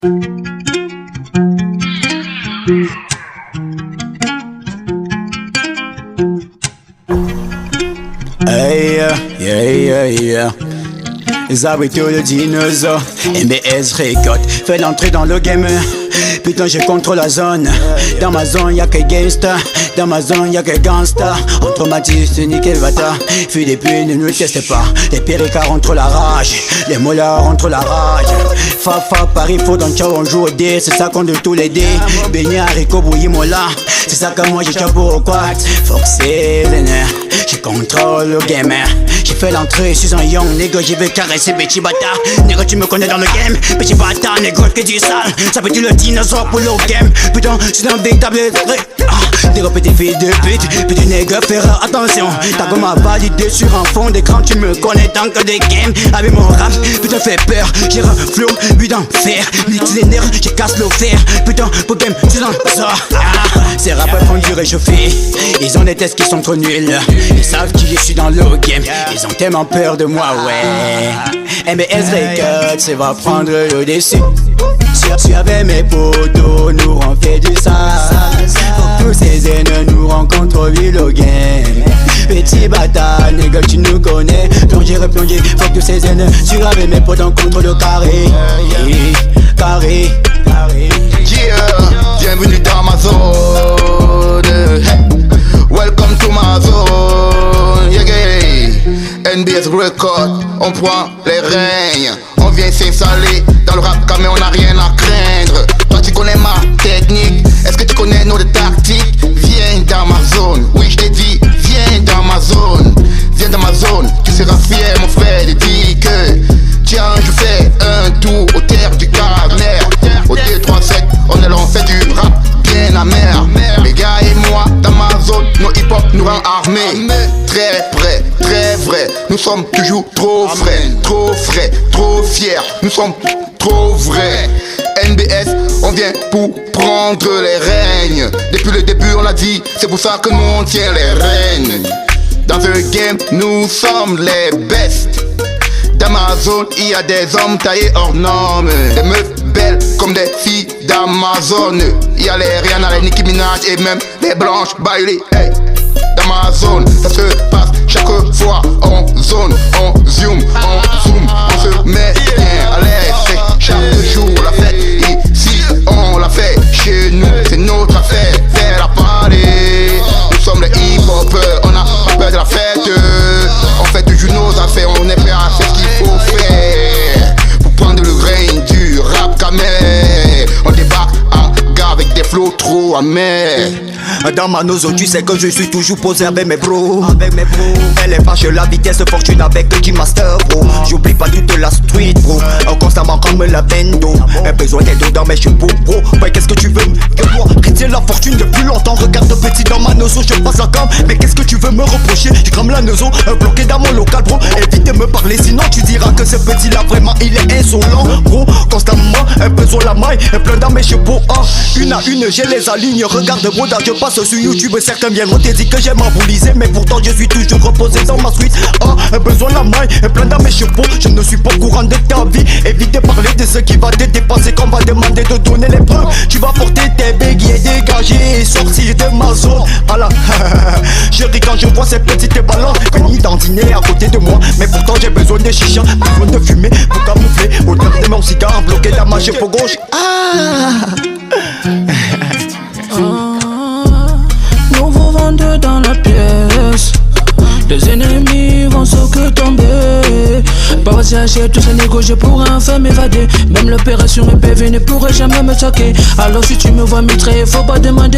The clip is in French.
Hey, yeah. Les abritaux le dinosaure, MBS Record, fait l'entrée dans le game. Putain, je contrôle la zone. Dans ma zone, y'a que gangsta. Dans ma zone, y'a que gangsta. On traumatise, c'est nickel bâtard. Fuis des putes, ne nous testez pas. Les péricards entre la rage. Les mollards entre la rage. Fafa, Paris, faut dans le ciao, on joue au dé. C'est ça qu'on de tous les dés. Beignet, haricot, bouilli, mola. C'est ça que moi j'ai chapeau au quad. Foxé, les nerfs. Je contrôle le gamer. J'ai fait l'entrée, je suis un young nigga. J'y vais caresser, petit bâtard. Nigga, tu me connais dans le game. Petit bâtard, nigga, que du sale. Ça peut être le dinosaure pour le game. Putain, c'est un big table. Nigga, petit fils de pute. Petit nigga, faire attention. T'as comme ma validé sur un fond d'écran. Tu me connais tant que des games. Avec mon rap, putain, fait peur. J'ai un flow, putain, fer. Nique les nerfs, je casse le fer. Putain, pour game, tu sens ça. Ces rappeurs font du réchauffé. Ils ont des tests qui sont trop nuls. Ils savent qui je suis dans le game. Ils ont tellement peur de moi, ouais. MBS Records, ça va prendre le dessus. Si avec mes potos, nous on fait du sale. Faut que tous ces haines nous rencontrent au le game. Petit bâtard, nigga, tu nous connais. Plongé, replongé, faut que tous ces haines. Si avec mes potos, on contre le carré. Carré. Yeah, bienvenue dans ma zone. Welcome to my zone. Yeah. NBS Record, on prend les règnes. On vient s'installer dans le rap car mais on n'a rien à craindre. Toi tu connais ma technique, est-ce que tu connais nos tactiques? Viens dans ma zone, oui je t'ai dit, viens dans ma zone. Viens dans ma zone, tu seras fier mon frère. Et dis que tiens je fais un tour aux terres du Carner. Au D37, on est là, on fait du rap bien amer. Les gars et moi, dans ma zone, nos hip-hop nous rend armés. Très près, très vrai, nous sommes toujours trop frais. Trop frais, trop fiers, nous sommes trop vrais. NBS, on vient pour prendre les règnes. Depuis le début on l'a dit, c'est pour ça que nous on tient les rênes. Dans ce game, nous sommes les best. Dans ma zone, il y a des hommes taillés hors normes. Des meufs belles comme des filles d'Amazon. Il y a les Rihanna, les Nicki Minaj et même les blanches Bailey. Hey. Dans ma zone, ça se passe chaque fois. On zone, on zoom, on se met bien à l'aise. C'est chaque jour la fête. Ici, on la fait chez nous. C'est notre affaire, faire la parler. Nous sommes les hip-hopers, on a pas peur de la fête. On fait toujours nos affaires, on est prêt à faire ce qu'il faut faire. Pour prendre le règne du rap camé. On débarque en gare avec des flots trop amers. Dans ma nozo, tu sais que je suis toujours posé avec mes bros. Elle est vache la vitesse fortune avec G-Master, bro. J'oublie pas toute la street, bro. Constamment comme la bendo. Besoin d'aide dans mes cheveux, bro. Ouais, qu'est-ce que tu veux que moi retiens la fortune depuis longtemps. Regarde petit dans ma nozo, je passe la cam. Mais qu'est-ce que tu veux me reprocher? Je crame la nozo, bloqué dans mon local, bro. Évite de me parler, sinon tu diras que ce petit là vraiment il est insolent, bro. Constamment, un peu sur la maille, plein dans mes chevaux. Une à une, j'ai les alignes. Regarde, bro, je passe sur YouTube, certains viennent me dire que j'aime m'embouliser. Mais pourtant je suis toujours reposé dans ma suite. Besoin de la maille, plein dans mes chevaux. Je ne suis pas au courant de ta vie. Évite de parler de ce qui va te dépasser. Qu'on va demander de donner les preuves. Tu vas porter tes béguilles et dégager et sortir de ma zone. Voilà. Je ris quand je vois ces petites ballons venir dandiner à côté de moi. Mais pourtant j'ai besoin de chicha, besoin de fumer pour camoufler odeur de mon cigare bloqué dans ma cheveux gauche. Nouveau vendeur dans la pièce. Les ennemis vont se que tomber. Pas j'ai tous ces négociés pour enfin m'évader. Même l'opération PV ne pourrait jamais me saquer. Alors si tu me vois mitrailler, faut pas demander